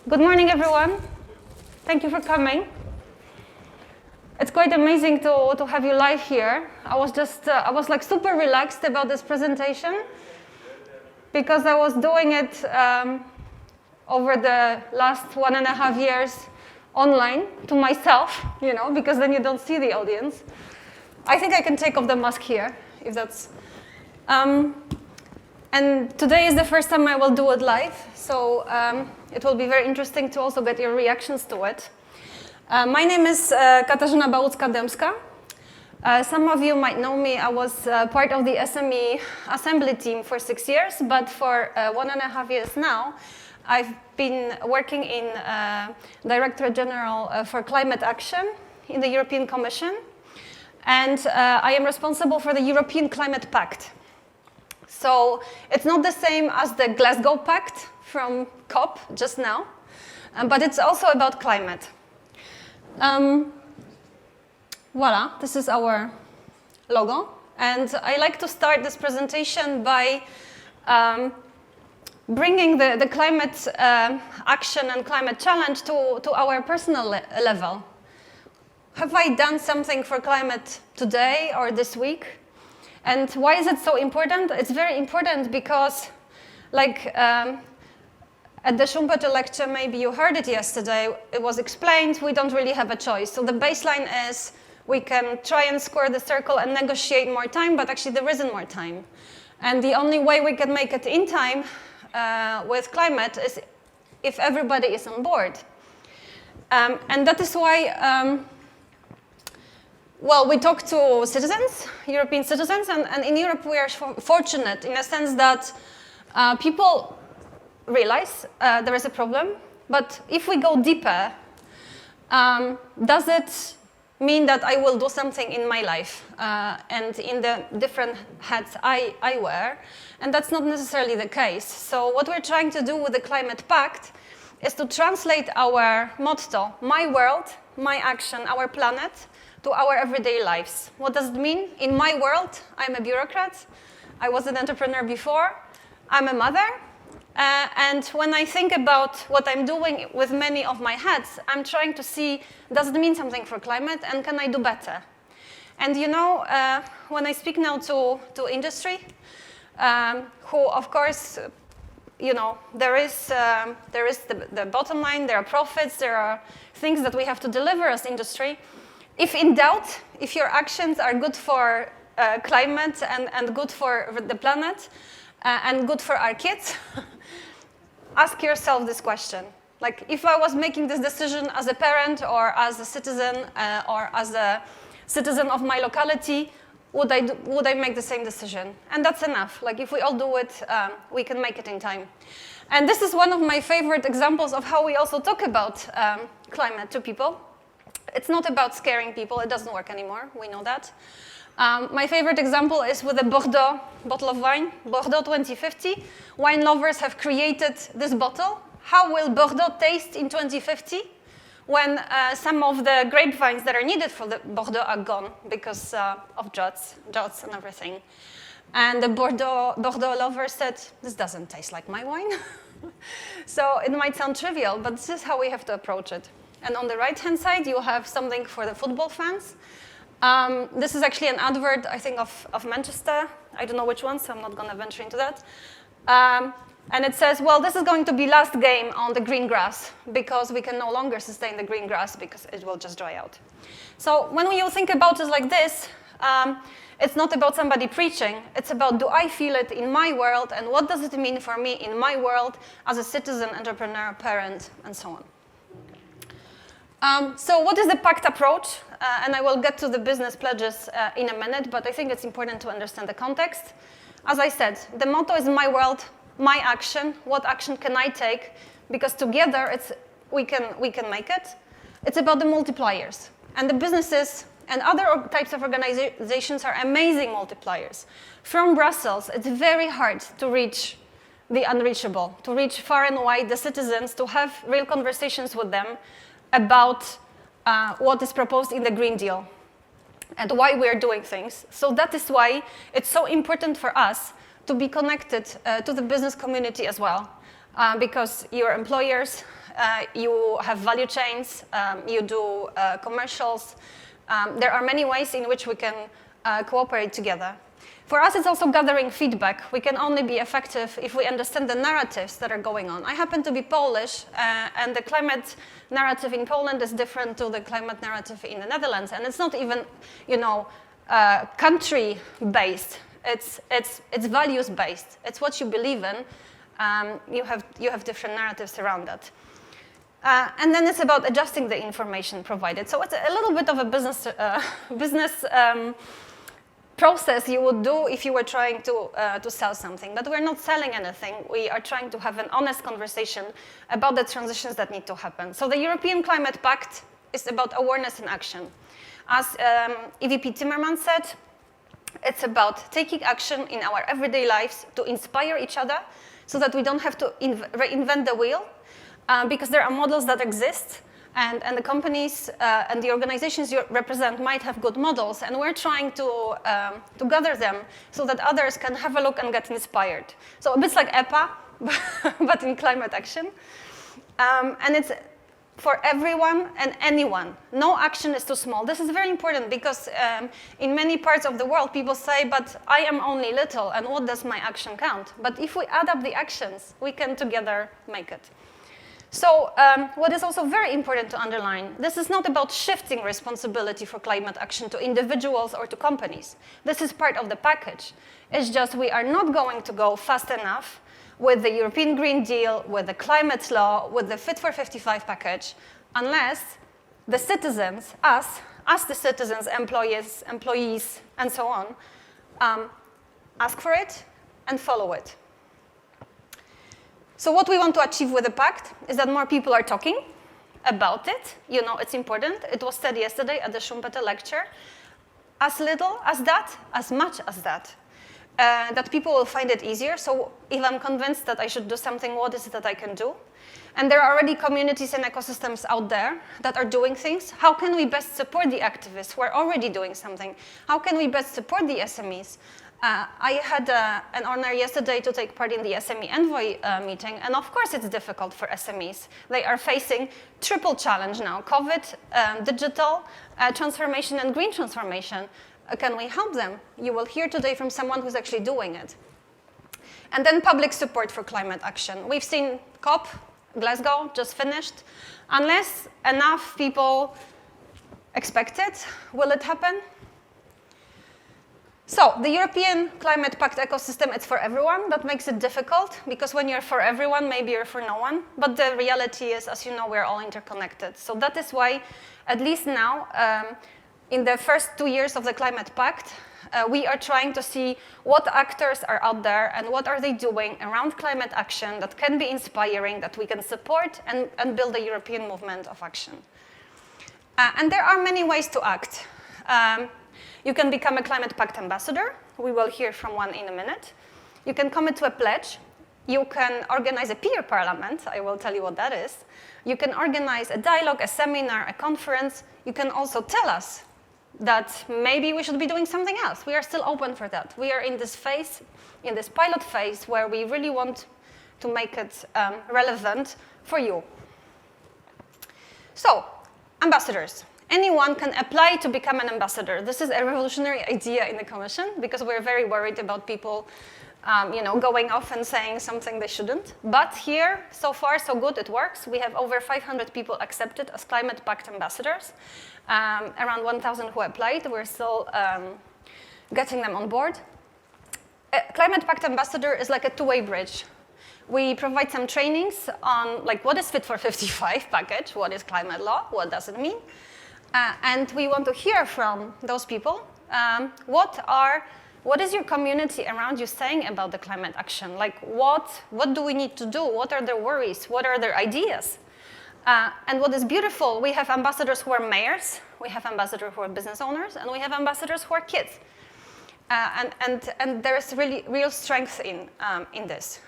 Good morning, everyone. Thank you for coming. It's quite amazing to have you live here. I was like super relaxed about this presentation because I was doing it over the last 1.5 years online to myself, because then you don't see the audience. I think I can take off the mask here, if that's... And today is the first time I will do it live, so it will be very interesting to also get your reactions to it. My name is Katarzyna Bałucka-Dębska. Some of you might know me. I was part of the SME Assembly team for 6 years, but for 1.5 years now, I've been working in Directorate General for Climate Action in the European Commission, and I am responsible for the European Climate Pact. So it's not the same as the Glasgow Pact from COP just now, but it's also about climate. Voila, this is our logo. And I like to start this presentation by bringing the climate action and climate challenge to our personal level. Have I done something for climate today or this week? And why is it so important? It's very important because, at the Schumpeter lecture, maybe you heard it yesterday, it was explained we don't really have a choice. So the baseline is we can try and square the circle and negotiate more time, but actually there isn't more time. And the only way we can make it in time with climate is if everybody is on board. And that is why we talk to citizens, European citizens, and in Europe we are fortunate in a sense that people realize there is a problem, but if we go deeper, does it mean that I will do something in my life and in the different hats I wear? And that's not necessarily the case. So what we're trying to do with the Climate Pact is to translate our motto, my world, my action, our planet, to our everyday lives. What does it mean? In my world, I'm a bureaucrat. I was an entrepreneur before. I'm a mother. And when I think about what I'm doing with many of my hats, I'm trying to see, does it mean something for climate, and can I do better? And when I speak now to industry, who of course, there is the bottom line, there are profits, there are things that we have to deliver as industry. If in doubt, if your actions are good for climate and good for the planet and good for our kids, ask yourself this question. Like, if I was making this decision as a parent or as a citizen or as a citizen of my locality, would I make the same decision? And that's enough. Like, if we all do it, we can make it in time. And this is one of my favorite examples of how we also talk about climate to people. It's not about scaring people. It doesn't work anymore. We know that. My favorite example is with a Bordeaux bottle of wine, Bordeaux 2050. Wine lovers have created this bottle. How will Bordeaux taste in 2050 when some of the grapevines that are needed for the Bordeaux are gone because of droughts and everything? And the Bordeaux lover said, this doesn't taste like my wine. So it might sound trivial, but this is how we have to approach it. And on the right-hand side, you have something for the football fans. This is actually an advert, I think, of Manchester. I don't know which one, so I'm not going to venture into that. And it says, well, this is going to be last game on the green grass because we can no longer sustain the green grass because it will just dry out. So when you think about it like this, it's not about somebody preaching. It's about, do I feel it in my world, and what does it mean for me in my world as a citizen, entrepreneur, parent, and so on. So what is the pact approach? And I will get to the business pledges in a minute, but I think it's important to understand the context. As I said, the motto is my world, my action. What action can I take? Because together we can make it. It's about the multipliers. And the businesses and other types of organizations are amazing multipliers. From Brussels, it's very hard to reach the unreachable, to reach far and wide the citizens, to have real conversations with them about what is proposed in the Green Deal and why we are doing things. So that is why it's so important for us to be connected to the business community as well. because you're employers, you have value chains, you do commercials. There are many ways in which we can cooperate together. For us, it's also gathering feedback. We can only be effective if we understand the narratives that are going on. I happen to be Polish, and the climate narrative in Poland is different to the climate narrative in the Netherlands. And it's not even, country-based. It's values-based. It's what you believe in. You have different narratives around that. And then it's about adjusting the information provided. So it's a little bit of a business process you would do if you were trying to sell something. But we're not selling anything. We are trying to have an honest conversation about the transitions that need to happen. So the European Climate Pact is about awareness and action. As EVP Timmermans said, it's about taking action in our everyday lives to inspire each other so that we don't have to reinvent the wheel, because there are models that exist. And the companies and the organizations you represent might have good models, and we're trying to gather them so that others can have a look and get inspired. So a bit like EPA, but in climate action. And it's for everyone and anyone. No action is too small. This is very important because in many parts of the world, people say, but I am only little, and what does my action count? But if we add up the actions, we can together make it. So what is also very important to underline, this is not about shifting responsibility for climate action to individuals or to companies. This is part of the package. It's just we are not going to go fast enough with the European Green Deal, with the climate law, with the Fit for 55 package, unless the citizens, us the citizens, employees, and so on, ask for it and follow it. So what we want to achieve with the pact is that more people are talking about it. It's important. It was said yesterday at the Schumpeter lecture. As little as that, as much as that. That people will find it easier. So if I'm convinced that I should do something, what is it that I can do? And there are already communities and ecosystems out there that are doing things. How can we best support the activists who are already doing something? How can we best support the SMEs? I had an honor yesterday to take part in the SME Envoy meeting, and of course it's difficult for SMEs. They are facing triple challenge now, COVID, digital transformation, and green transformation. Can we help them? You will hear today from someone who's actually doing it. And then public support for climate action. We've seen COP, Glasgow, just finished. Unless enough people expect it, will it happen? So the European Climate Pact ecosystem, it's for everyone. That makes it difficult, because when you're for everyone, maybe you're for no one. But the reality is, as you know, we're all interconnected. So that is why, at least now, in the first 2 years of the Climate Pact, we are trying to see what actors are out there and what are they doing around climate action that can be inspiring, that we can support and build a European movement of action. And there are many ways to act. You can become a Climate Pact ambassador. We will hear from one in a minute. You can commit to a pledge. You can organize a peer parliament. I will tell you what that is. You can organize a dialogue, a seminar, a conference. You can also tell us that maybe we should be doing something else. We are still open for that. We are in this phase, in this pilot phase, where we really want to make it relevant for you. So, ambassadors. Anyone can apply to become an ambassador. This is a revolutionary idea in the Commission, because we're very worried about people going off and saying something they shouldn't. But here, so far, so good, it works. We have over 500 people accepted as Climate Pact ambassadors, around 1,000 who applied. We're still getting them on board. A Climate Pact ambassador is like a two-way bridge. We provide some trainings on what is Fit for 55 package, what is climate law, what does it mean? And we want to hear from those people. What is your community around you saying about the climate action? What do we need to do? What are their worries? What are their ideas? And what is beautiful, we have ambassadors who are mayors, we have ambassadors who are business owners, and we have ambassadors who are kids. And there is really real strength in this.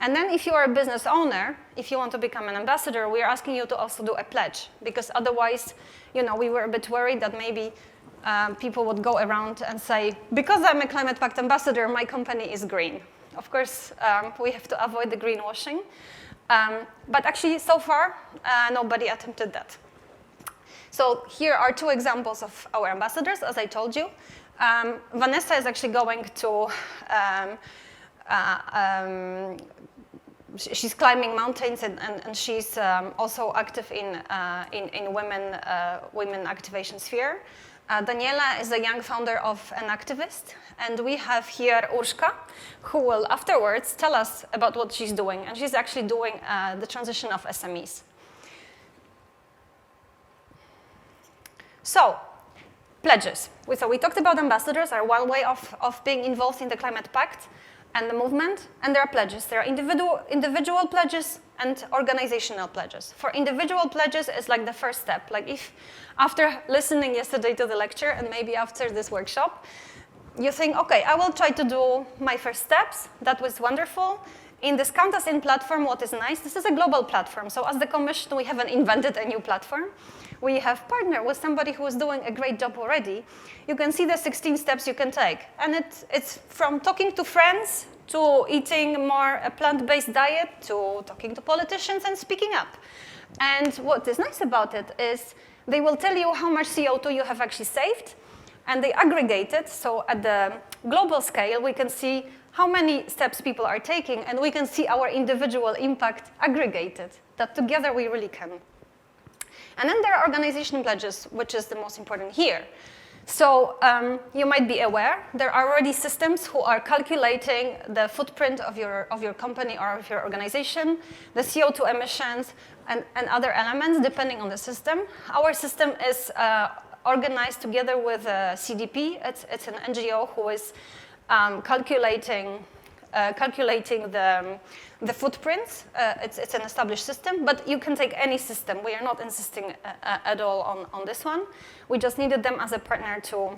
And then if you are a business owner, if you want to become an ambassador, we are asking you to also do a pledge, because otherwise, we were a bit worried that maybe people would go around and say, because I'm a Climate Pact ambassador, my company is green. Of course, we have to avoid the greenwashing. But actually, so far, nobody attempted that. So here are two examples of our ambassadors, as I told you. Vanessa is actually going to, she's climbing mountains and she's also active in women activation sphere. Daniela is a young founder of an activist, and we have here Oshka, who will afterwards tell us about what she's doing, and she's actually doing the transition of SMEs. So, pledges. So we talked about ambassadors are one way of being involved in the Climate Pact and the movement, and there are pledges. There are individual pledges and organizational pledges. For individual pledges, it's like the first step. Like if after listening yesterday to the lecture and maybe after this workshop, you think, okay, I will try to do my first steps. That was wonderful. In this Count Us In platform, what is nice, this is a global platform. So as the Commission, we haven't invented a new platform. We have partnered with somebody who is doing a great job already. You can see the 16 steps you can take. And it's from talking to friends, to eating more a plant-based diet, to talking to politicians and speaking up. And what is nice about it is they will tell you how much CO2 you have actually saved, and they aggregate it. So at the global scale, we can see how many steps people are taking, and we can see our individual impact aggregated, that together we really can. And then there are organizational pledges, which is the most important here. So you might be aware, there are already systems who are calculating the footprint of your company or of your organization, the CO2 emissions, and other elements depending on the system. Our system is organized together with CDP. It's an NGO who is calculating the footprints. It's an established system, but you can take any system. We are not insisting at all on this one. We just needed them as a partner to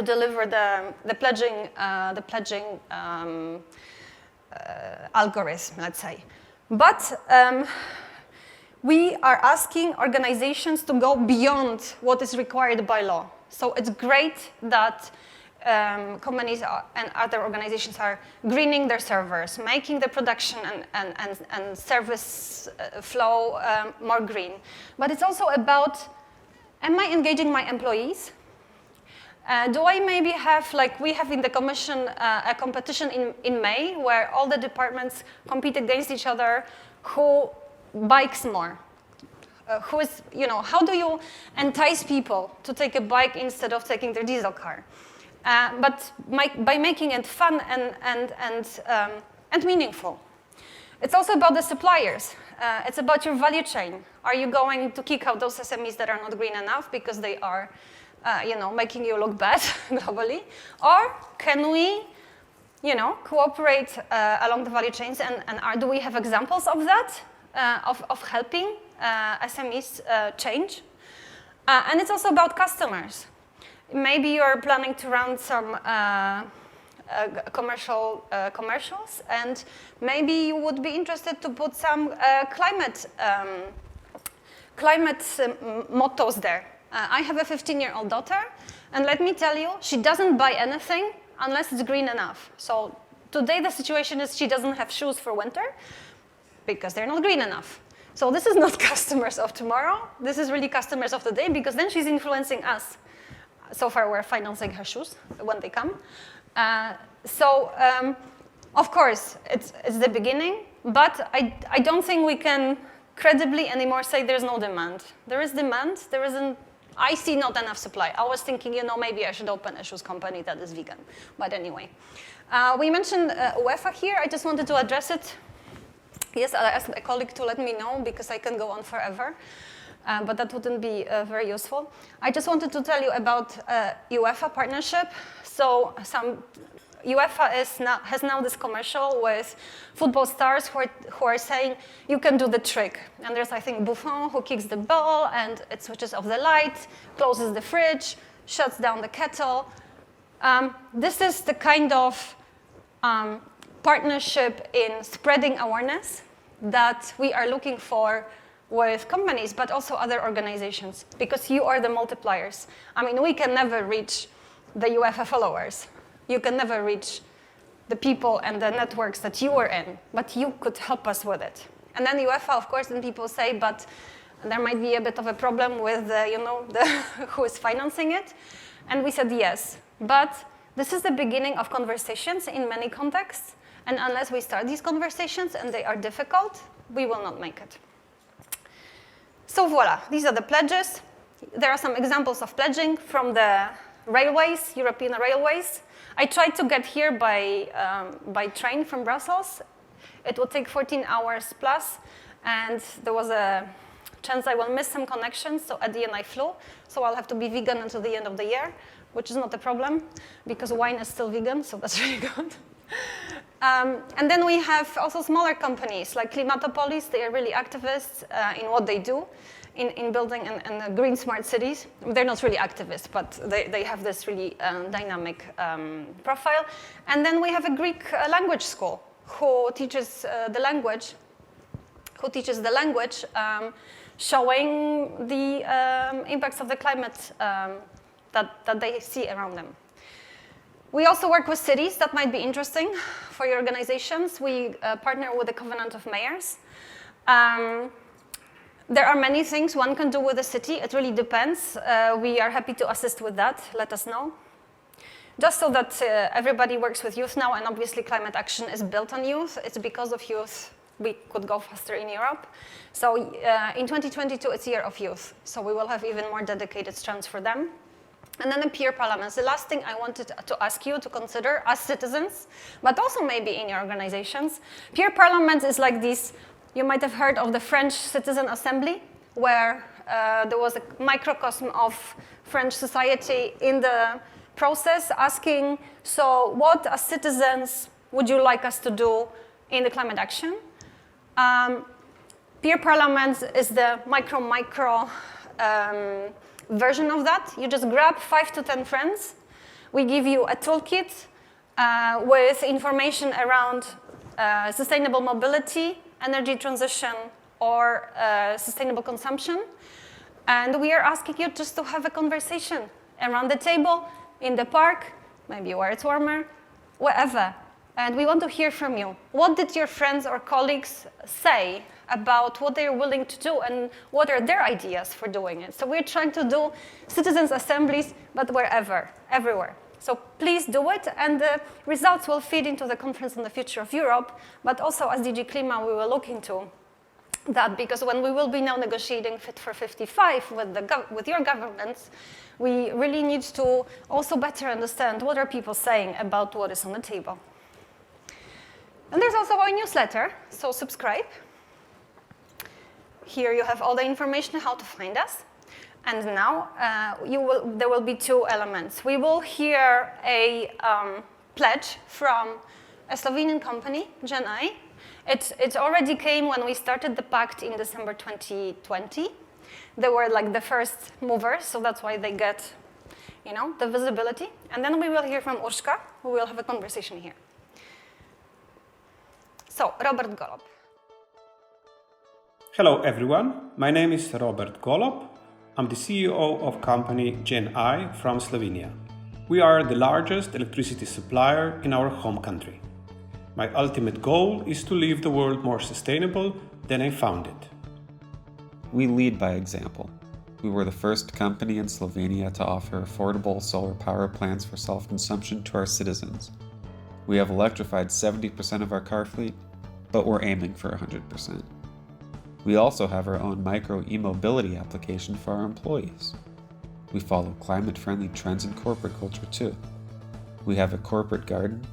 deliver the pledging algorithm, let's say. But we are asking organizations to go beyond what is required by law. So it's great that companies and other organizations are greening their servers, making the production and service flow more green. But it's also about, am I engaging my employees? Do I maybe have, like we have in the Commission, a competition in May where all the departments compete against each other, who bikes more? Who is, how do you entice people to take a bike instead of taking their diesel car? But by making it fun and meaningful. It's also about the suppliers. It's about your value chain. Are you going to kick out those SMEs that are not green enough because they are, making you look bad globally? Or can we, cooperate along the value chains? And do we have examples of that, of helping SMEs change? And it's also about customers. Maybe you're planning to run some commercials, and maybe you would be interested to put some climate mottos there. I have a 15-year-old daughter, and let me tell you, she doesn't buy anything unless it's green enough. So today the situation is she doesn't have shoes for winter because they're not green enough. So this is not customers of tomorrow. This is really customers of today, because then she's influencing us. So far, we're financing her shoes when they come. Of course, it's the beginning, but I don't think we can credibly anymore say there's no demand. There is demand. There isn't. I see not enough supply. I was thinking, maybe I should open a shoes company that is vegan. But anyway, we mentioned UEFA here. I just wanted to address it. Yes, I asked a colleague to let me know because I can go on forever. But that wouldn't be very useful. I just wanted to tell you about UEFA partnership. So UEFA has now this commercial with football stars who are saying, you can do the trick. And there's, I think, Buffon who kicks the ball, and it switches off the light, closes the fridge, shuts down the kettle. This is the kind of partnership in spreading awareness that we are looking for with companies, but also other organizations, because you are the multipliers. I mean, we can never reach the UEFA followers. You can never reach the people and the networks that you were in, but you could help us with it. And then UEFA, of course, then people say, but there might be a bit of a problem with, who is financing it. And we said yes, but this is the beginning of conversations in many contexts, and unless we start these conversations and they are difficult, we will not make it. So voila, these are the pledges. There are some examples of pledging from the railways, European railways. I tried to get here by train from Brussels. It would take 14 hours plus, and there was a chance I will miss some connections, so at the end I flew. So I'll have to be vegan until the end of the year, which is not a problem, because wine is still vegan, so that's really good. And then we have also smaller companies like Klimatopolis. They are really activists in what they do in building and green smart cities. They're not really activists, but they have this really dynamic profile. And then we have a Greek language school who teaches the language, showing the impacts of the climate that they see around them. We also work with cities. That might be interesting for your organizations. We partner with the Covenant of Mayors. There are many things one can do with a city. It really depends. We are happy to assist with that. Let us know. Just so that everybody works with youth now, and obviously climate action is built on youth. It's because of youth we could go faster in Europe. So in 2022, it's Year of Youth. So we will have even more dedicated strands for them. And then the peer parliaments. The last thing I wanted to ask you to consider as citizens, but also maybe in your organizations. Peer parliaments is like this. You might have heard of the French Citizen Assembly, where there was a microcosm of French society in the process asking, so what as citizens would you like us to do in the climate action? Peer parliaments is the micro version of that. You just grab 5 to 10 friends. We give you a toolkit with information around sustainable mobility, energy transition, or sustainable consumption. And we are asking you just to have a conversation around the table, in the park, maybe where it's warmer, wherever. And we want to hear from you. What did your friends or colleagues say about what they're willing to do and what are their ideas for doing it? So we're trying to do citizens' assemblies, but wherever, everywhere. So please do it, and the results will feed into the Conference on the Future of Europe, but also as DG Klima, we will look into that, because when we will be now negotiating Fit for 55 with your governments, we really need to also better understand what are people saying about what is on the table. And there's also our newsletter, so subscribe. Here you have all the information how to find us. And now there will be 2 elements. We will hear a pledge from a Slovenian company, Gen I. It already came when we started the pact in December 2020. They were like the first movers, so that's why they get, the visibility. And then we will hear from Oshka, who will have a conversation here. So, Robert Golob. Hello everyone, my name is Robert Golob. I'm the CEO of company Gen I from Slovenia. We are the largest electricity supplier in our home country. My ultimate goal is to leave the world more sustainable than I found it. We lead by example. We were the first company in Slovenia to offer affordable solar power plants for self-consumption to our citizens. We have electrified 70% of our car fleet, but we're aiming for 100%. We also have our own micro e-mobility application for our employees. We follow climate-friendly trends in corporate culture too. We have a corporate garden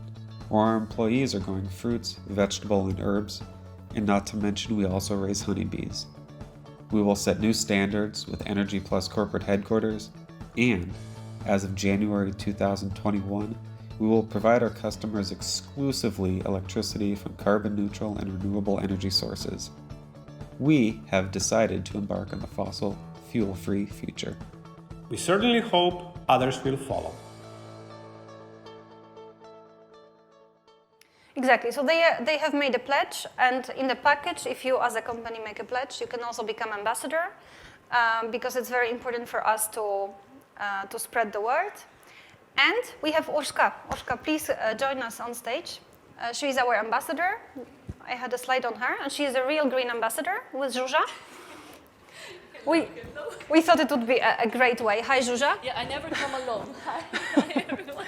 where our employees are growing fruits, vegetable, and herbs, and not to mention we also raise honeybees. We will set new standards with Energy Plus corporate headquarters, and as of January 2021, we will provide our customers exclusively electricity from carbon-neutral and renewable energy sources. We have decided to embark on the fossil fuel-free future. We certainly hope others will follow. Exactly. So they have made a pledge, and in the package, if you as a company make a pledge, you can also become ambassador, because it's very important for us to spread the word. And we have Oshka. Oshka, please join us on stage. She is our ambassador. I had a slide on her, and she is a real green ambassador with Zsuzsa. We thought it would be a great way. Hi, Zsuzsa. Yeah, I never come alone. Hi, everyone.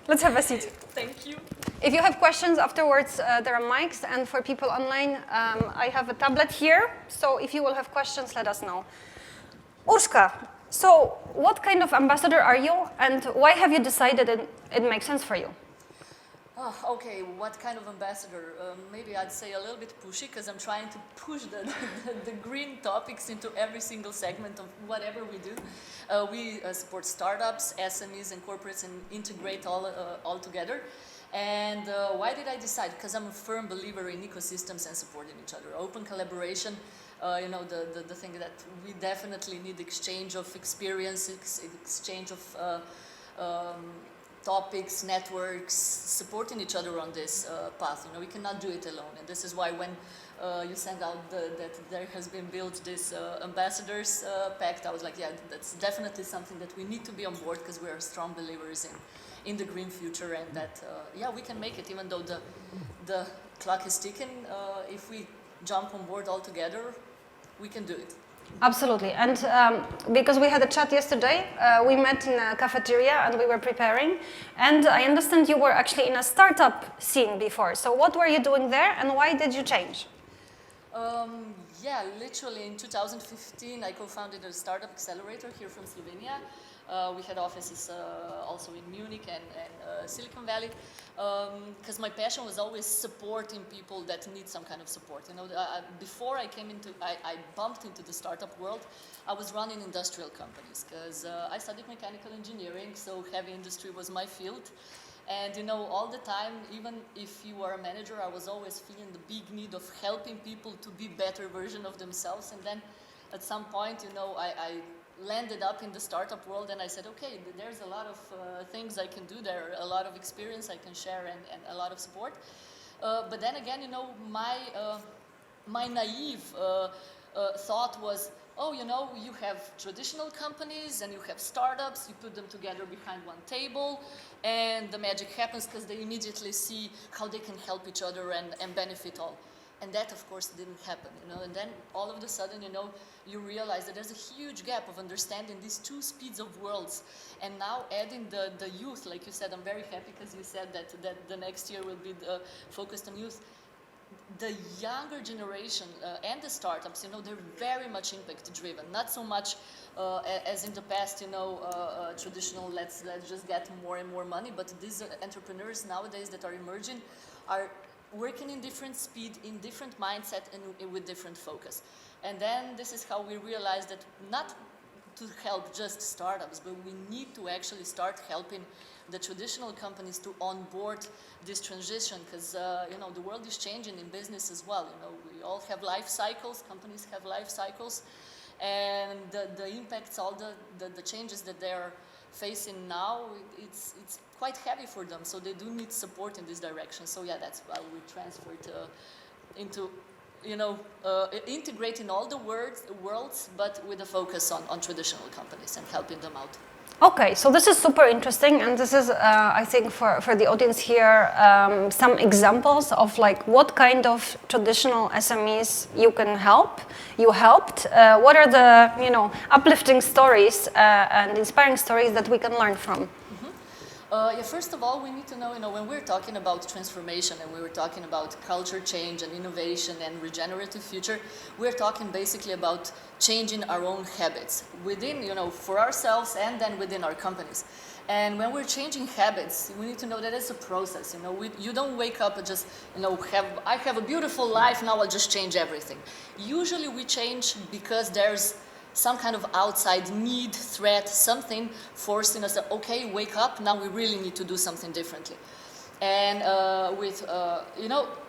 Let's have a seat. Thank you. If you have questions afterwards, there are mics, and for people online, I have a tablet here. So if you will have questions, let us know. Oshka, so what kind of ambassador are you, and why have you decided it makes sense for you? Oh, okay, what kind of ambassador? Maybe I'd say a little bit pushy because I'm trying to push the green topics into every single segment of whatever we do. We support startups, SMEs, and corporates and integrate all together. And why did I decide? Because I'm a firm believer in ecosystems and supporting each other. Open collaboration, the thing that we definitely need exchange of experiences, exchange of topics, networks, supporting each other on this path. We cannot do it alone. And this is why when you send out that there has been built this ambassadors pact, I was like, yeah, that's definitely something that we need to be on board because we are strong believers in the green future and that, we can make it even though the clock is ticking. If we jump on board all together, we can do it. Absolutely, and because we had a chat yesterday, we met in a cafeteria and we were preparing, and I understand you were actually in a startup scene before. So what were you doing there and why did you change? Yeah, literally in 2015 I co-founded a startup accelerator here from Slovenia. We had offices also in Munich and Silicon Valley because my passion was always supporting people that need some kind of support. Before I bumped into the startup world, I was running industrial companies because I studied mechanical engineering, so heavy industry was my field. And all the time, even if you are a manager, I was always feeling the big need of helping people to be better version of themselves. And then at some point, I landed up in the startup world and I said, okay, there's a lot of things I can do there, a lot of experience I can share and a lot of support. But then again, my naive thought was, oh, you have traditional companies and you have startups, you put them together behind one table and the magic happens because they immediately see how they can help each other and benefit all. And that, of course, didn't happen, And then all of a sudden, you realize that there's a huge gap of understanding these two speeds of worlds. And now adding the youth, like you said, I'm very happy because you said that the next year will be focused on youth. The younger generation and the startups, they're very much impact driven, not so much as in the past, traditional, let's just get more and more money, but these entrepreneurs nowadays that are emerging are working in different speed, in different mindset, and with different focus. And then this is how we realized that not to help just startups, but we need to actually start helping the traditional companies to onboard this transition because, the world is changing in business as well. We all have life cycles, companies have life cycles, and the impacts, all the changes that they're facing now, it's quite heavy for them, so they do need support in this direction. So yeah, that's why we transferred into integrating all the worlds, but with a focus on traditional companies and helping them out. Okay, so this is super interesting, and this is, I think, for the audience here, some examples of what kind of traditional SMEs you helped. What are the uplifting stories and inspiring stories that we can learn from? First of all, we need to know, when we're talking about transformation and we were talking about culture change and innovation and regenerative future, we're talking basically about changing our own habits within, for ourselves and then within our companies. And when we're changing habits, we need to know that it's a process. You don't wake up and just, I have a beautiful life, now I'll just change everything. Usually we change because there's some kind of outside need, threat, something forcing us to, okay, wake up, now we really need to do something differently. And with,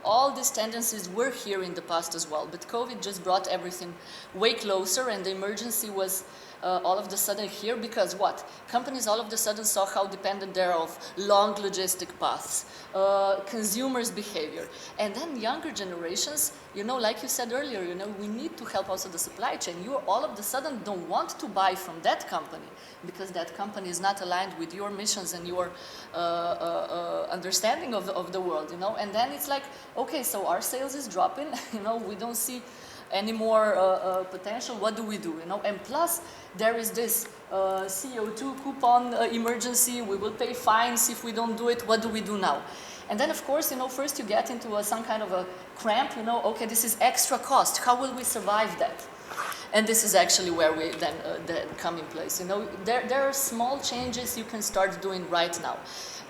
all these tendencies were here in the past as well, but COVID just brought everything way closer, and the emergency was all of the sudden here, because what? Companies all of the sudden saw how dependent they're of long logistic paths, consumers' behavior. And then younger generations, like you said earlier, we need to help also the supply chain. You all of the sudden don't want to buy from that company because that company is not aligned with your missions and your understanding of the world, And then it's like, okay, so our sales is dropping, we don't see any more potential. What do we do, And plus, there is this CO2 coupon emergency. We will pay fines if we don't do it. What do we do now? And then, of course, first you get into some kind of a cramp, okay, this is extra cost. How will we survive that? And this is actually where we then come in place. There are small changes you can start doing right now.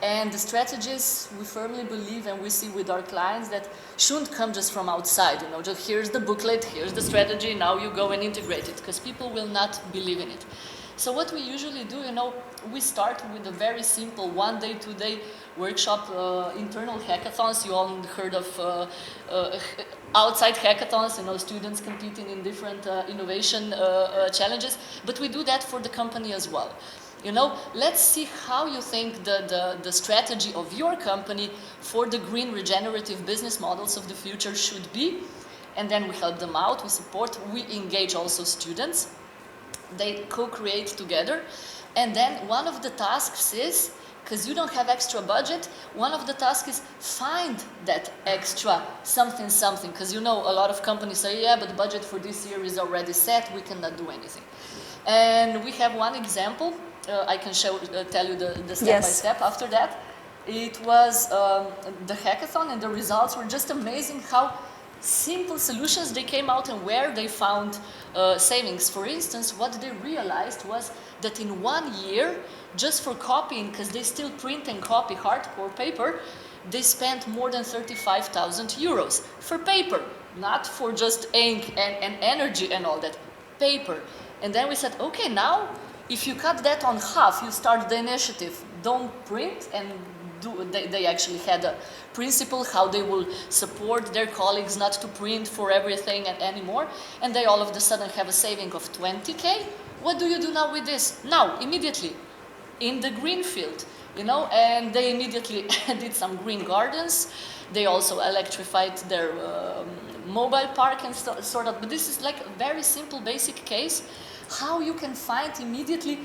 And the strategies, we firmly believe, and we see with our clients, that shouldn't come just from outside, just here's the booklet, here's the strategy, now you go and integrate it, because people will not believe in it. So what we usually do, we start with a very simple 1-day, 2-day workshop, internal hackathons. You all heard of outside hackathons, students competing in different innovation challenges, but we do that for the company as well. Let's see how you think the strategy of your company for the green regenerative business models of the future should be. And then we help them out, we support, we engage also students. They co-create together. And then one of the tasks is, because you don't have extra budget, one of the tasks is find that extra something, because a lot of companies say, yeah, but the budget for this year is already set, we cannot do anything. And we have one example. I can tell you the step-by-step after that. It was the hackathon, and the results were just amazing how simple solutions they came out and where they found savings. For instance, what they realized was that in 1 year, just for copying, because they still print and copy hardcore paper, they spent more than 35,000 euros for paper, not for just ink and energy and all that, paper. And then we said, okay, now, if you cut that on half, you start the initiative, don't print, and they actually had a principle how they will support their colleagues not to print for everything and anymore, and they all of a sudden have a saving of 20K. What do you do now with this? Now, immediately, in the green field, and they immediately did some green gardens. They also electrified their mobile park and sort of, but this is like a very simple, basic case how you can find immediately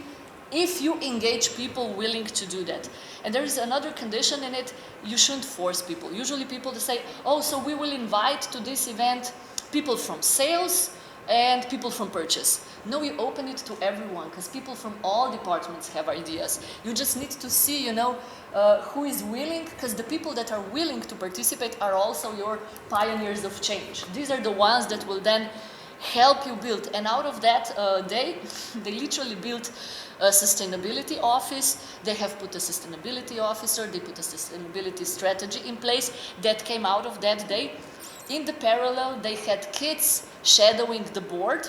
if you engage people willing to do that. And there is another condition in it, you shouldn't force people. Usually people say, oh, so we will invite to this event people from sales and people from purchase. No, you open it to everyone, because people from all departments have ideas. You just need to see, who is willing, because the people that are willing to participate are also your pioneers of change. These are the ones that will then help you build. And out of that day, they literally built a sustainability office. They have put a sustainability officer. They put a sustainability strategy in place that came out of that day. In the parallel, they had kids shadowing the board,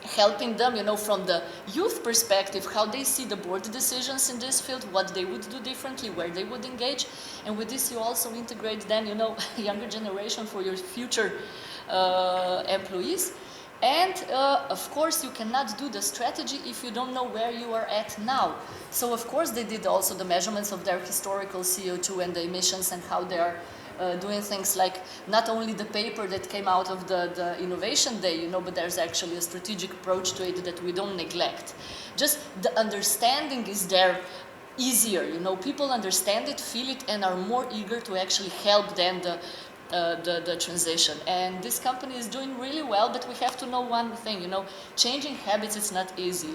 helping them, from the youth perspective, how they see the board decisions in this field, what they would do differently, where they would engage. And with this, you also integrate then, younger generation for your future employees. And of course, you cannot do the strategy if you don't know where you are at now. So of course, they did also the measurements of their historical CO2 and the emissions and how they are doing things like not only the paper that came out of the innovation day, but there's actually a strategic approach to it that we don't neglect. Just the understanding is there easier, people understand it, feel it, and are more eager to actually help than the transition. And this company is doing really well, but we have to know one thing, changing habits is not easy,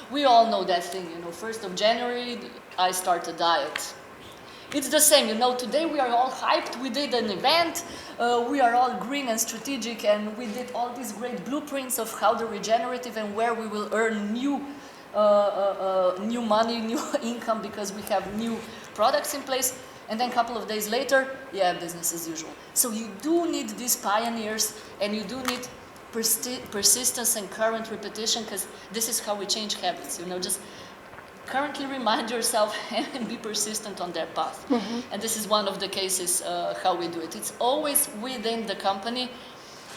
We all know that thing, 1st of January, I start a diet. It's the same, today we are all hyped, we did an event, we are all green and strategic, and we did all these great blueprints of how the regenerative and where we will earn new money, new income, because we have new products in place. And then a couple of days later, business as usual. So you do need these pioneers, and you do need persistence and current repetition, because this is how we change habits, just currently remind yourself and be persistent on that path. Mm-hmm. And this is one of the cases how we do it. It's always within the company.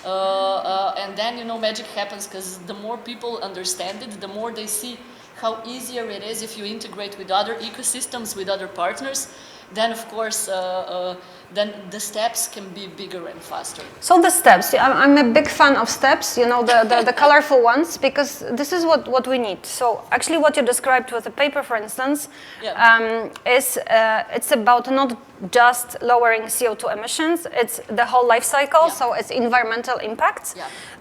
And then, you know, magic happens because the more people understand it, the more they see how easier it is if you integrate with other ecosystems, with other partners, then of course, then the steps can be bigger and faster. So the steps, I'm a big fan of steps, you know, the colorful ones, because this is what we need. So actually what you described with the paper, for instance, is it's about not just lowering CO2 emissions, it's the whole life cycle, so it's environmental impacts.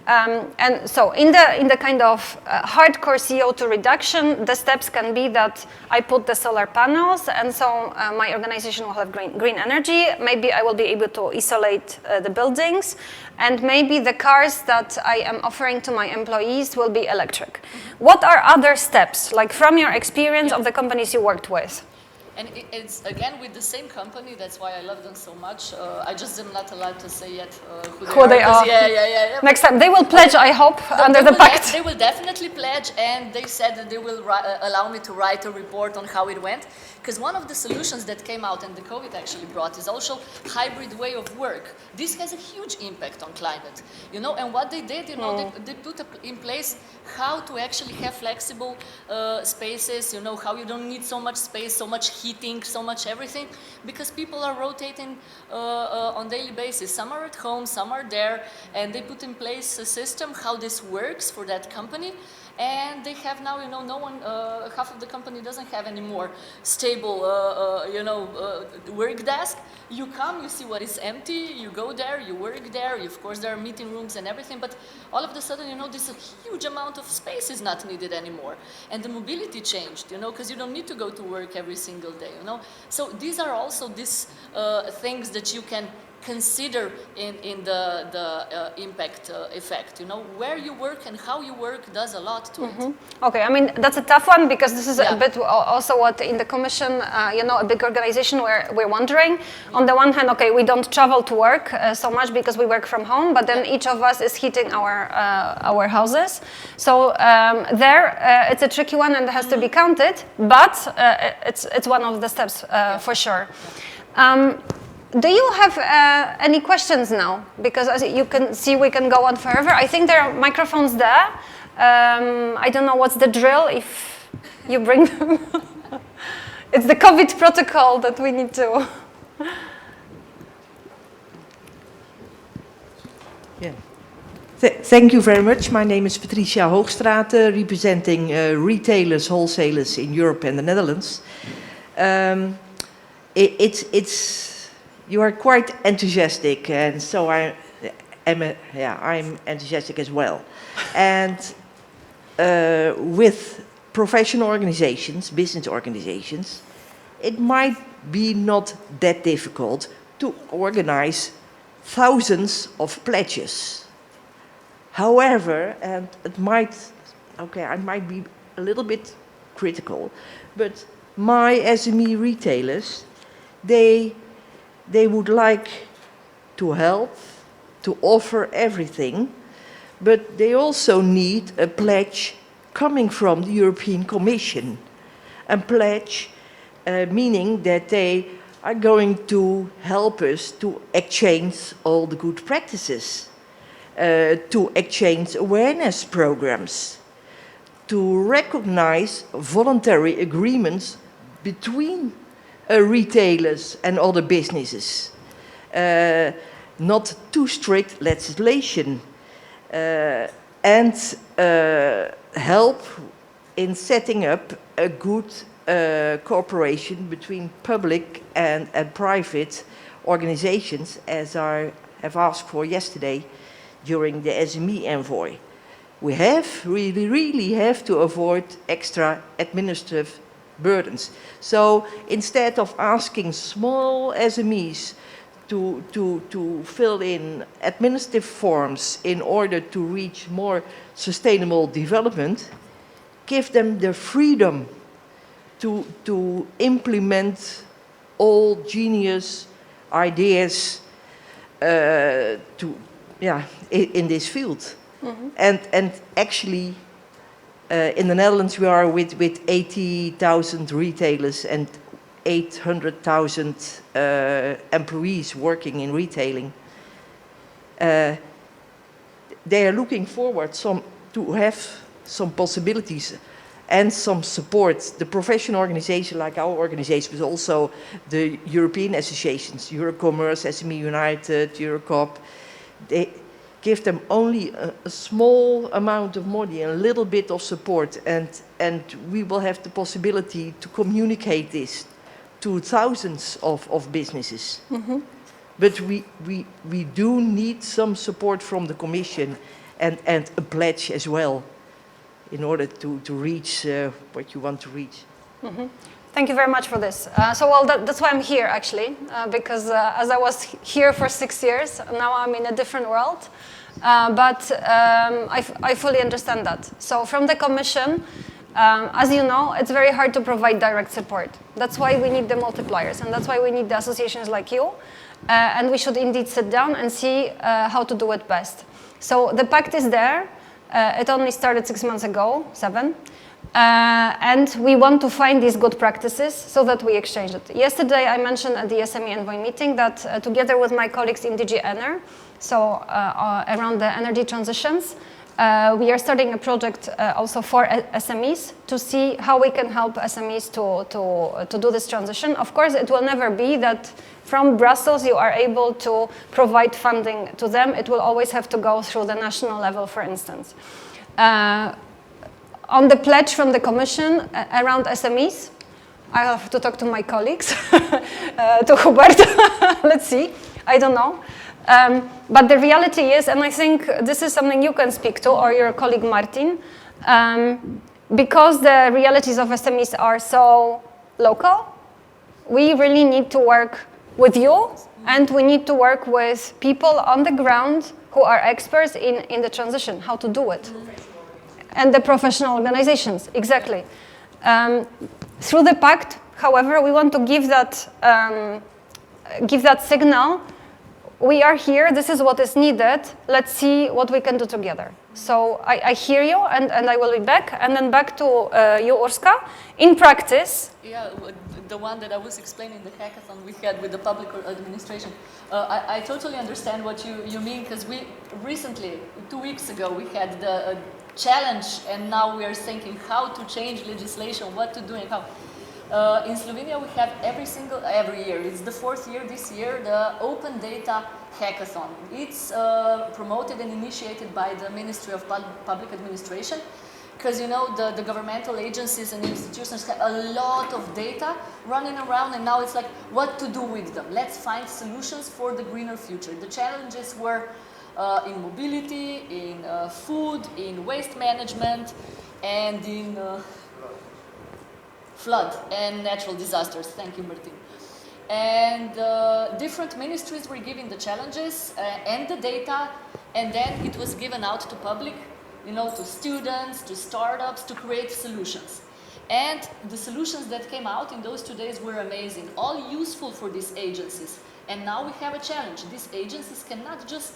And so in the kind of hardcore CO2 reduction, the steps can be that I put the solar panels, and so my organization will have green energy. Maybe I will be able to isolate the buildings, and maybe the cars that I am offering to my employees will be electric. What are other steps, like from your experience of the companies you worked with? And it's again with the same company. That's why I love them so much. I just am not allowed to say yet who they are. Yeah. Next time they will pledge, I hope, under the pact. They will definitely pledge, and they said that they will allow me to write a report on how it went. Because one of the solutions that came out and the COVID actually brought is also hybrid way of work. This has a huge impact on climate, you know. And what they did, you know, they put in place how to actually have flexible spaces, you know, how you don't need so much space, so much heating, so much everything, because people are rotating on daily basis. Some are at home, some are there, and they put in place a system how this works for that company. And they have now, you know, no one, half of the company doesn't have any more stable, you know, work desk. You come, you see what is empty, you go there, you work there. Of course, there are meeting rooms and everything, but all of a sudden, you know, this huge amount of space is not needed anymore. And the mobility changed, you know, because you don't need to go to work every single day, you know. So these are also these things that you can consider in the impact effect, you know, where you work and how you work does a lot to it. Okay, I mean, that's a tough one, because this is a bit also what in the commission, you know, a big organization where we're wondering. On the one hand, okay, we don't travel to work so much because we work from home, but then each of us is heating our houses. So it's a tricky one and has to be counted, but it's one of the steps for sure. Do you have any questions now? Because as you can see, we can go on forever. I think there are microphones there. I don't know what's the drill if you bring them. It's the COVID protocol that we need to. Yeah. Thank you very much. My name is Patricia Hoogstraat, representing retailers, wholesalers in Europe and the Netherlands. You are quite enthusiastic, and so I'm enthusiastic as well. And with professional organizations, business organizations, it might be not that difficult to organize thousands of pledges. However, and I might be a little bit critical, but my SME retailers, they would like to help, to offer everything, but they also need a pledge coming from the European Commission. A pledge meaning that they are going to help us to exchange all the good practices, to exchange awareness programs, to recognize voluntary agreements between retailers and other businesses, not too strict legislation, and help in setting up a good cooperation between public and private organizations, as I have asked for yesterday during the SME envoy. We really have to avoid extra administrative burdens. So instead of asking small SMEs to fill in administrative forms in order to reach more sustainable development, give them the freedom to implement all genius ideas in this field. And actually, in the Netherlands, we are with 80,000 retailers and 800,000 employees working in retailing. they are looking forward to have some possibilities and some support. The professional organization like our organization, but also the European associations, Eurocommerce, SME United, Eurocop, they give them only a small amount of money, a little bit of support, and we will have the possibility to communicate this to thousands of businesses. Mm-hmm. But we do need some support from the Commission and a pledge as well in order to reach what you want to reach. Mm-hmm. Thank you very much for this. That's why I'm here, actually, because as I was here for 6 years, now I'm in a different world. I fully understand that. So from the Commission, as you know, it's very hard to provide direct support. That's why we need the multipliers, and that's why we need the associations like you. And we should indeed sit down and see how to do it best. So the pact is there. It only started 6 months ago, 7. And we want to find these good practices so that we exchange it. Yesterday, I mentioned at the SME Envoy meeting that together with my colleagues in DG Ener, so around the energy transitions, we are starting a project also for SMEs to see how we can help SMEs to do this transition. Of course, it will never be that from Brussels you are able to provide funding to them. It will always have to go through the national level, for instance. On the pledge from the Commission around SMEs, I have to talk to my colleagues, to Hubert, let's see, I don't know. But the reality is, and I think this is something you can speak to, or your colleague Martin, because the realities of SMEs are so local, we really need to work with you, and we need to work with people on the ground who are experts in the transition, how to do it. And the professional organizations, exactly. Through the pact, however, we want to give that signal. We are here, this is what is needed, let's see what we can do together. So I hear you, and I will be back, and then back to you, Oshka. In practice... Yeah, the one that I was explaining, the hackathon we had with the public administration. I totally understand what you mean, because we recently, 2 weeks ago, we had the challenge, and now we are thinking how to change legislation, what to do and how. In Slovenia, we have every year, it's the 4th year this year, the Open Data Hackathon. It's promoted and initiated by the Ministry of Public Administration, because you know the governmental agencies and institutions have a lot of data running around, and now it's like what to do with them. Let's find solutions for the greener future. The challenges were in mobility, in food, in waste management, and in flood and natural disasters. Thank you, Martin. And different ministries were giving the challenges and the data, and then it was given out to public, you know, to students, to startups, to create solutions. And the solutions that came out in those 2 days were amazing, all useful for these agencies. And now we have a challenge. These agencies cannot just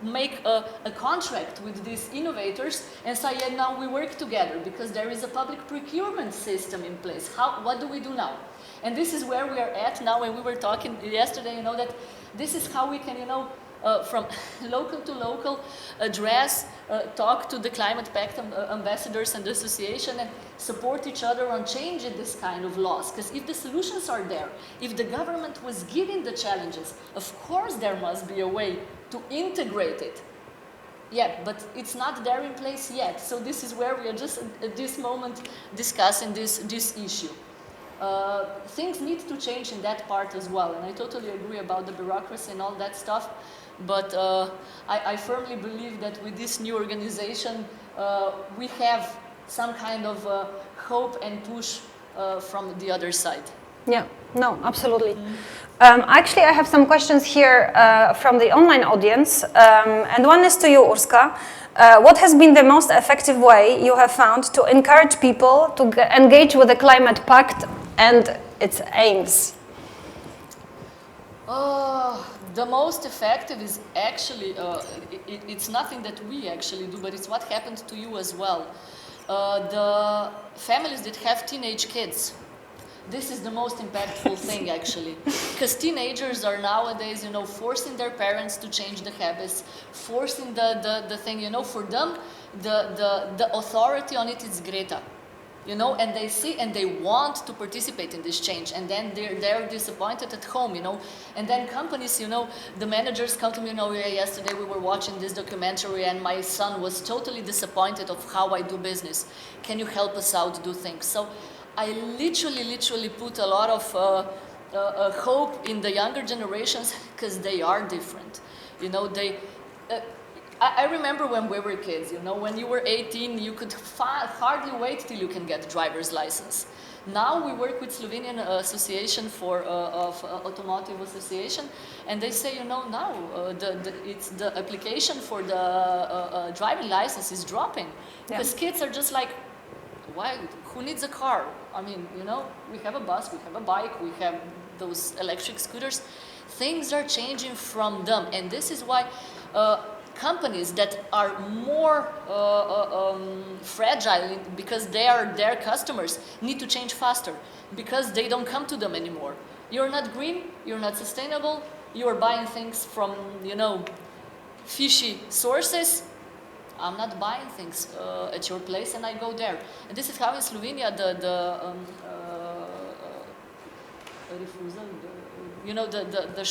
make a contract with these innovators and say, yeah, now we work together, because there is a public procurement system in place. What do we do now? And this is where we are at now, and we were talking yesterday, you know, that this is how we can, you know, from local to local address, talk to the Climate Pact ambassadors and the association and support each other on changing this kind of laws. Because if the solutions are there, if the government was giving the challenges, of course there must be a way to integrate it. Yeah, but it's not there in place yet. So this is where we are just at this moment discussing this issue. Things need to change in that part as well, and I totally agree about the bureaucracy and all that stuff, but I firmly believe that with this new organization we have some kind of hope and push from the other side. Yeah, no, absolutely. Actually, I have some questions here from the online audience, and one is to you, Oshka. What has been the most effective way you have found to encourage people to engage with the Climate Pact and its aims? The most effective is actually, it's nothing that we actually do, but it's what happened to you as well. The families that have teenage kids, this is the most impactful thing actually, because teenagers are nowadays, you know, forcing their parents to change the habits, forcing the thing, you know, for them, the authority on it is Greta. You know, and they see and they want to participate in this change, and then they're disappointed at home, you know, and then companies, you know, the managers come to me, you know, yeah, yesterday we were watching this documentary and my son was totally disappointed of how I do business. Can you help us out do things? So I literally put a lot of hope in the younger generations, because they are different, you know. I remember when we were kids, you know, when you were 18, you could hardly wait till you can get a driver's license. Now we work with Slovenian Association of Automotive Association, and they say, you know, now the application for the driving license is dropping, because kids are just like, why? Who needs a car? I mean, you know, we have a bus, we have a bike, we have those electric scooters. Things are changing from them, and this is why companies that are more fragile because they are their customers need to change faster, because they don't come to them anymore. You're not green, you're not sustainable, you're buying things from, you know, fishy sources. I'm not buying things at your place, and I go there. And this is how in Slovenia you know, the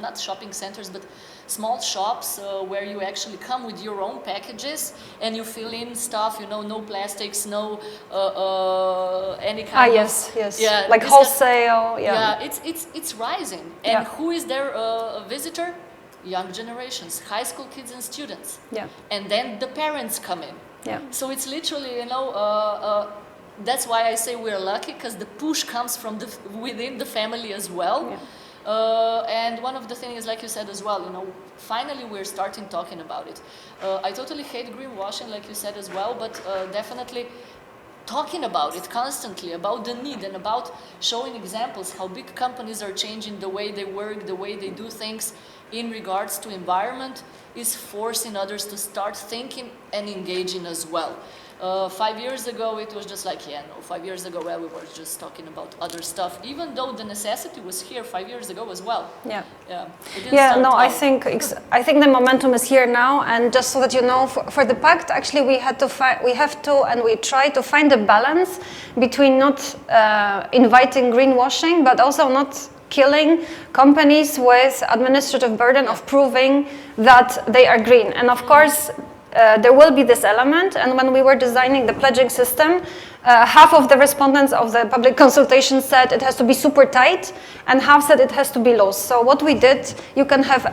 not shopping centers, but small shops where you actually come with your own packages and you fill in stuff, you know, no plastics, no any kind of... yes, yeah, like wholesale, yeah, it's rising. And who is their visitor? Young generations, high school kids and students. Yeah. And then the parents come in. Yeah. So it's literally, you know, that's why I say we're lucky, because the push comes from within the family as well. Yeah. And one of the things, like you said as well, you know, finally we're starting talking about it. I totally hate greenwashing, like you said as well, but definitely talking about it constantly, about the need and about showing examples how big companies are changing the way they work, the way they do things in regards to environment, is forcing others to start thinking and engaging as well. 5 years ago, it was just like, 5 years ago, well, we were just talking about other stuff, even though the necessity was here 5 years ago as well. Yeah. I think the momentum is here now, and just so that you know, for the pact, actually, we have to, and we try to find a balance between not inviting greenwashing, but also not killing companies with administrative burden of proving that they are green. And of course, there will be this element, and when we were designing the pledging system, half of the respondents of the public consultation said it has to be super tight, and half said it has to be loose. So what we did, you can have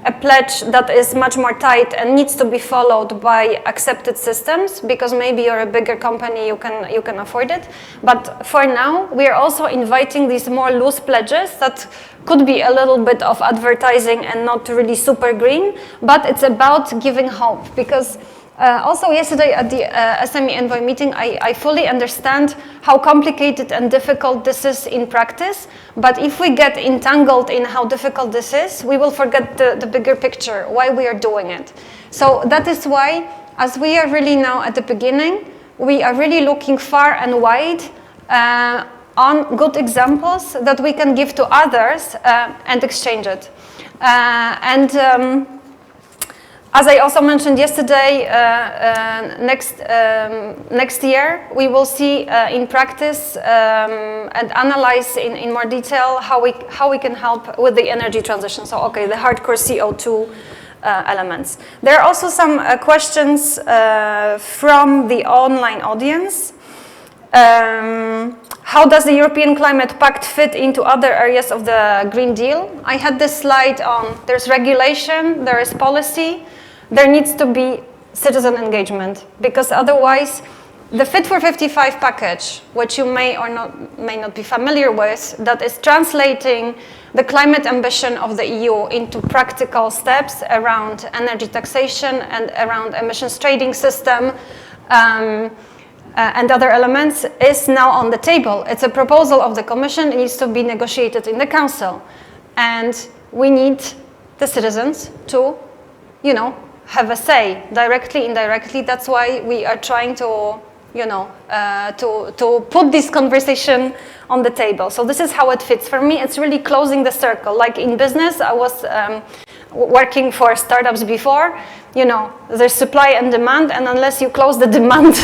a pledge that is much more tight and needs to be followed by accepted systems, because maybe you're a bigger company, you can afford it. But for now, we are also inviting these more loose pledges that could be a little bit of advertising and not really super green, but it's about giving hope, because also yesterday at the SME Envoy meeting, I fully understand how complicated and difficult this is in practice, but if we get entangled in how difficult this is, we will forget the bigger picture, why we are doing it. So that is why, as we are really now at the beginning, we are really looking far and wide on good examples that we can give to others and exchange it. As I also mentioned yesterday, next year we will see in practice and analyze in more detail how we can help with the energy transition. So, okay, the hardcore CO2 elements. There are also some questions from the online audience. How does the European Climate Pact fit into other areas of the Green Deal? I had this slide on, there's regulation, there is policy, there needs to be citizen engagement, because otherwise the Fit for 55 package, which you may not be familiar with, that is translating the climate ambition of the EU into practical steps around energy taxation and around emissions trading system, and other elements, is now on the table. It's a proposal of the Commission. It needs to be negotiated in the Council. And we need the citizens to, have a say, directly, indirectly. That's why we are trying to you know, to put this conversation on the table. So this is how it fits. For me, it's really closing the circle. Like in business, I was working for startups before, you know, there's supply and demand, and unless you close the demand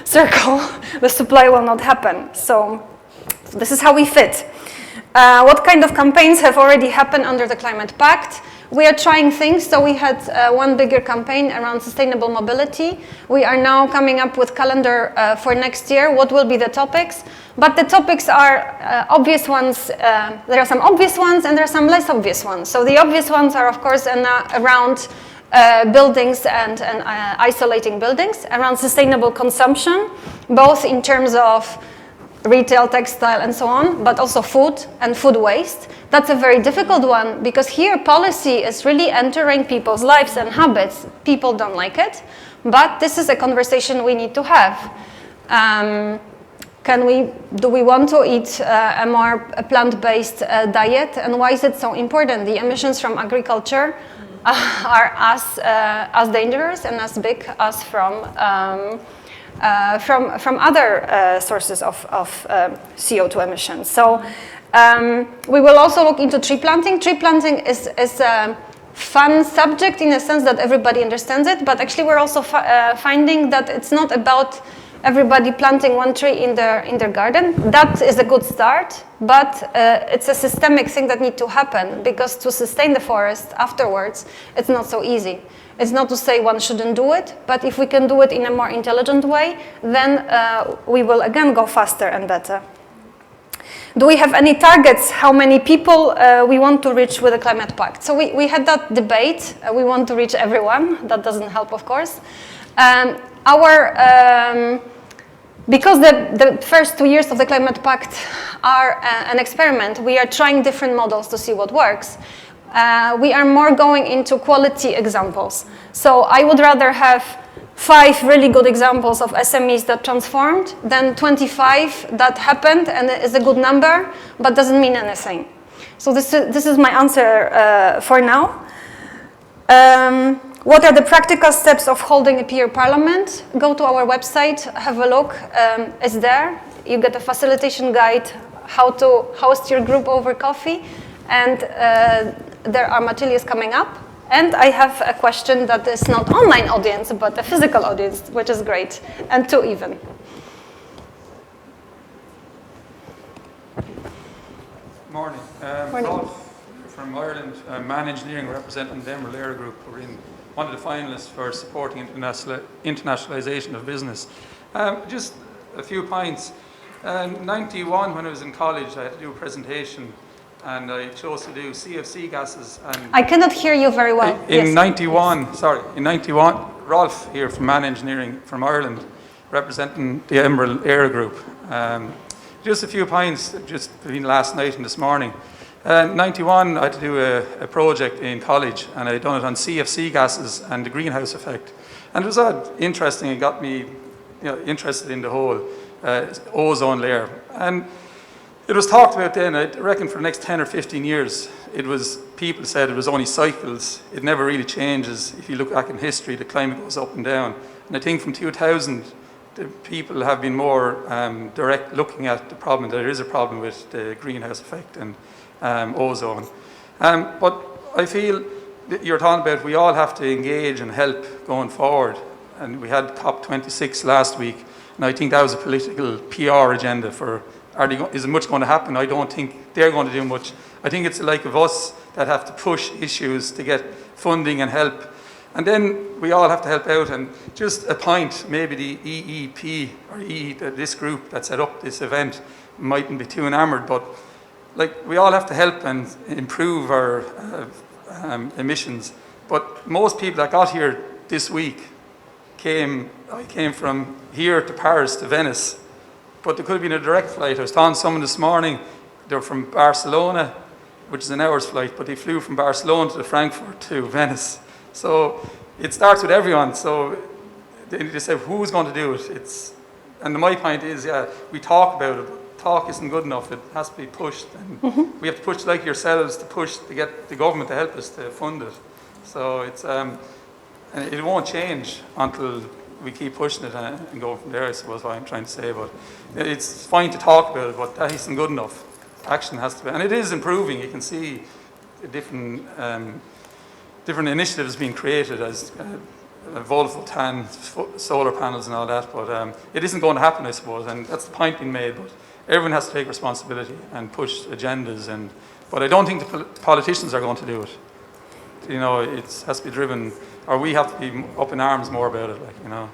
circle, the supply will not happen. So this is how we fit. What kind of campaigns have already happened under the Climate Pact? We are trying things, so we had one bigger campaign around sustainable mobility. We are now coming up with calendar for next year, what will be the topics. But the topics are obvious ones, there are some obvious ones and there are some less obvious ones. So the obvious ones are of course around buildings and isolating buildings, around sustainable consumption, both in terms of retail, textile, and so on, but also food and food waste. That's a very difficult one because here policy is really entering people's lives and habits. People don't like it, but this is a conversation we need to have. Do we want to eat a more plant-based diet, and why is it so important? The emissions from agriculture are as dangerous and as big as from other sources of CO2 emissions. So we will also look into tree planting. Tree planting is a fun subject in the sense that everybody understands it, but actually we're also finding that it's not about everybody planting one tree in their garden. That is a good start, but it's a systemic thing that needs to happen, because to sustain the forest afterwards, it's not so easy. It's not to say one shouldn't do it, but if we can do it in a more intelligent way, then we will again go faster and better. Do we have any targets, how many people we want to reach with the Climate Pact? So we had that debate. We want to reach everyone. That doesn't help, of course. Because the first 2 years of the Climate Pact are an experiment, we are trying different models to see what works. We are more going into quality examples. So I would rather have 5 really good examples of SMEs that transformed than 25 that happened and is a good number, but doesn't mean anything. So this is my answer for now. What are the practical steps of holding a peer parliament? Go to our website, have a look. It's there. You get a facilitation guide, how to host your group over coffee, and there are materials coming up. And I have a question that is not online audience, but a physical audience, which is great, and 2 even. Morning. Morning. Rolf from Ireland, Man Engineering, representing the Emerald Air Group. We're in one of the finalists for supporting internationalisation of business. Just a few points. In '91, when I was in college, I had to do a presentation, and I chose to do CFC gases. And I cannot hear you very well. In Yes. in 91, Rolf here from Man Engineering from Ireland, representing the Emerald Air Group. Just a few points, just between last night and this morning. In '91, I had to do a project in college, and I'd done it on CFC gases and the greenhouse effect. And it was interesting. It got me, interested in the whole ozone layer. And it was talked about then. I reckon for the next 10 or 15 years, people said it was only cycles. It never really changes. If you look back in history, the climate goes up and down. And I think from 2000, the people have been more direct looking at the problem. There is a problem with the greenhouse effect and ozone. But I feel that you're talking about we all have to engage and help going forward. And we had COP26 last week, and I think that was a political PR agenda for, is much going to happen? I don't think they're going to do much. I think it's like of us that have to push issues to get funding and help. And then we all have to help out. And just a point, maybe the EEP, or this group that set up this event mightn't be too enamored, but like we all have to help and improve our emissions. But most people that got here this week I came from here to Paris to Venice, but there could have been a direct flight. I was talking to someone this morning, they're from Barcelona, which is an hour's flight, but they flew from Barcelona to Frankfurt to Venice. So it starts with everyone. So they say, who's going to do it? And my point is, we talk about it, but talk isn't good enough. It has to be pushed. And we have to push like yourselves to get the government to help us to fund it. So it's, and it won't change until we keep pushing it and go from there, I suppose, what I'm trying to say. But it's fine to talk about it, but that isn't good enough. Action has to be, and it is improving. You can see different initiatives being created as voltan, solar panels and all that, but it isn't going to happen, I suppose, and that's the point being made. But everyone has to take responsibility and push agendas, but I don't think the politicians are going to do it. You know, it has to be driven, or we have to be up in arms more about it, like, you know.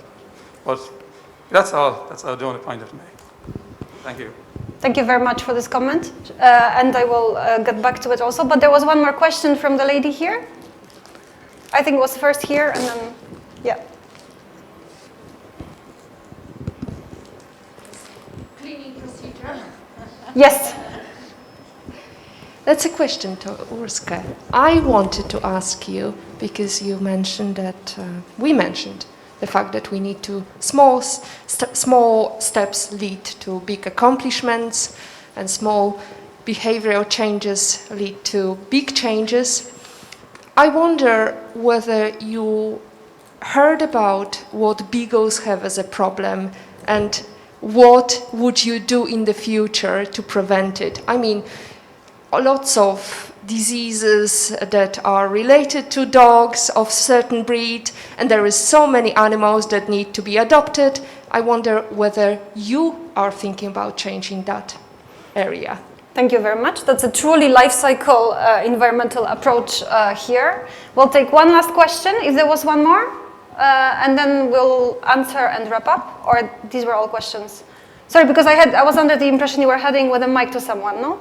But that's all the only point I have to make. Thank you. Thank you very much for this comment, and I will get back to it also. But there was one more question from the lady here. I think it was first here, and then, yeah. Cleaning procedure. Yes. That's a question to Oshka. I wanted to ask you, because you mentioned that, we mentioned the fact that we need to, small steps lead to big accomplishments, and small behavioral changes lead to big changes. I wonder whether you heard about what beagles have as a problem, and what would you do in the future to prevent it? I mean, lots of diseases that are related to dogs of certain breed, and there is so many animals that need to be adopted. I wonder whether you are thinking about changing that area. Thank you very much. That's a truly life cycle environmental approach here. We'll take one last question, if there was one more, and then we'll answer and wrap up, or these were all questions? Sorry, because I was under the impression you were heading with a mic to someone, no?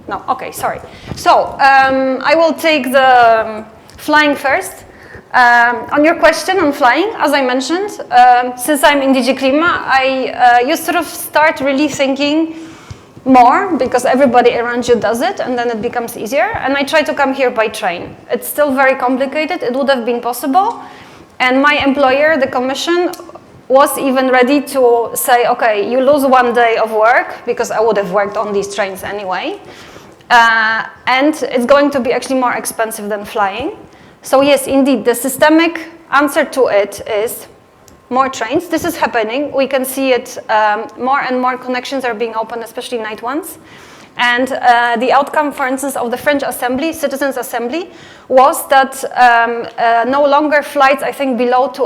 No, okay, sorry. So, I will take the flying first. On your question on flying, as I mentioned, since I'm in DG Klima, you sort of start really thinking more, because everybody around you does it, and then it becomes easier. And I try to come here by train. It's still very complicated. It would have been possible. And my employer, the Commission, was even ready to say, okay, you lose one day of work, because I would have worked on these trains anyway. And it's going to be actually more expensive than flying. So yes, indeed, the systemic answer to it is more trains. This is happening. We can see it, more and more connections are being opened, especially night ones. And the outcome, for instance, of the French Assembly, Citizens' Assembly, was that no longer flights, I think, below to,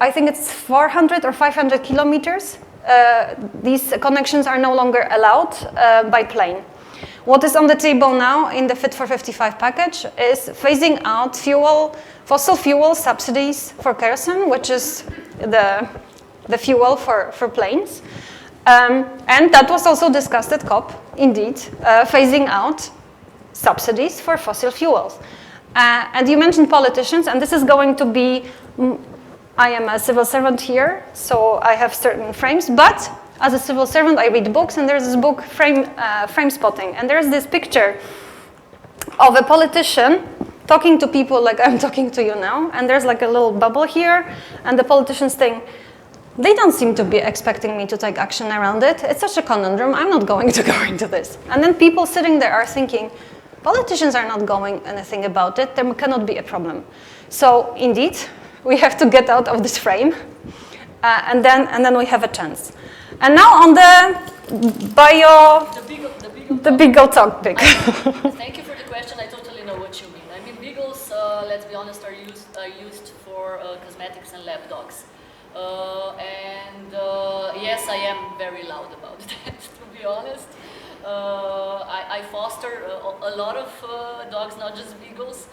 I think it's 400 or 500 kilometers. These connections are no longer allowed by plane. What is on the table now in the Fit for 55 package is phasing out fossil fuel subsidies for kerosene, which is the fuel for planes. And that was also discussed at COP, indeed, phasing out subsidies for fossil fuels. And you mentioned politicians, and this is going to be, I am a civil servant here, so I have certain frames, but as a civil servant, I read books, and there's this book, Frame Spotting, and there's this picture of a politician talking to people like I'm talking to you now, and there's like a little bubble here, and the politicians think, they don't seem to be expecting me to take action around it. It's such a conundrum, I'm not going to go into this. And then people sitting there are thinking, politicians are not going anything about it, there cannot be a problem. So indeed, we have to get out of this frame, and then we have a chance. And now on the beagle topic. Thank you for the question. I totally know what you mean. I mean, beagles, let's be honest, are used for cosmetics and lap dogs. Yes, I am very loud about that, to be honest. I foster a lot of dogs, not just beagles.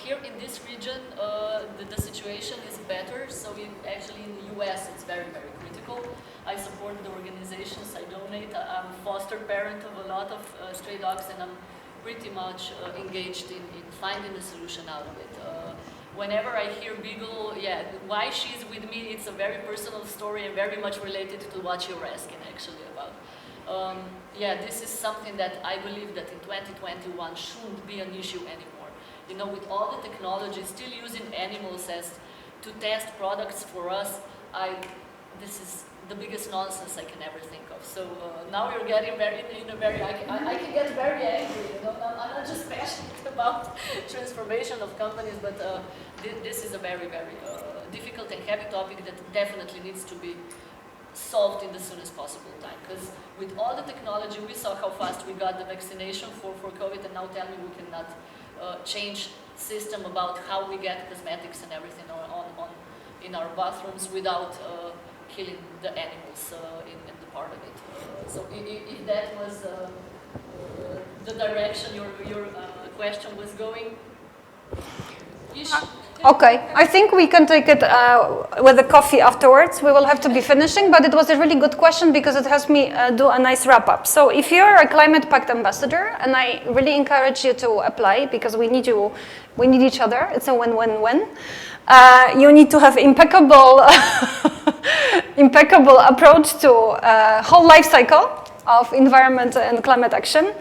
Here in this region, the situation is better. So actually in the US, it's very, very critical. I support the organizations, I donate. I'm a foster parent of a lot of stray dogs, and I'm pretty much engaged in finding a solution out of it. Whenever I hear beagle, yeah, why she's with me, it's a very personal story and very much related to what you're asking actually about. Yeah, this is something that I believe that in 2021 shouldn't be an issue anymore. You know, with all the technology, still using animals to test products for us, this is the biggest nonsense I can ever think of. So now you're getting very, I can get very angry, you know, I'm not just passionate about transformation of companies, but this is a very, very difficult and heavy topic that definitely needs to be solved in the soonest possible time. Because with all the technology, we saw how fast we got the vaccination for COVID, and now tell me we cannot change system about how we get cosmetics and everything in our bathrooms without killing the animals in the part of it. So if that was the direction your question was going, Okay, I think we can take it with a coffee afterwards. We will have to be finishing, but it was a really good question because it helps me do a nice wrap-up. So if you're a Climate Pact ambassador, and I really encourage you to apply because we need you, we need each other, it's a win-win-win. You need to have impeccable approach to whole life cycle of environment and climate action.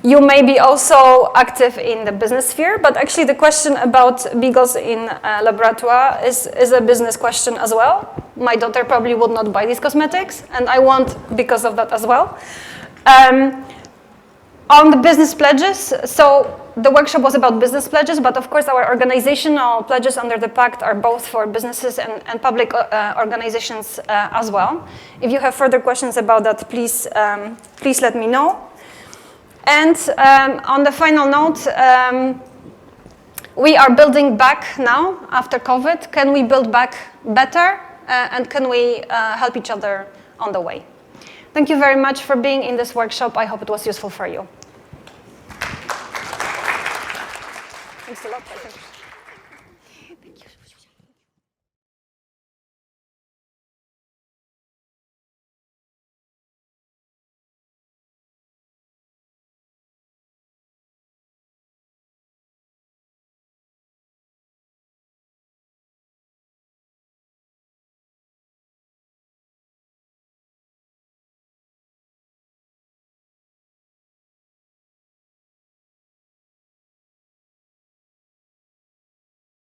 You may be also active in the business sphere, but actually the question about beagles in laboratoire is a business question as well. My daughter probably would not buy these cosmetics, and I won't because of that as well. On the business pledges, so the workshop was about business pledges, but of course our organizational pledges under the pact are both for businesses and public organizations as well. If you have further questions about that, please let me know. And on the final note, we are building back now after COVID. Can we build back better? And can we help each other on the way? Thank you very much for being in this workshop. I hope it was useful for you. Thanks a lot.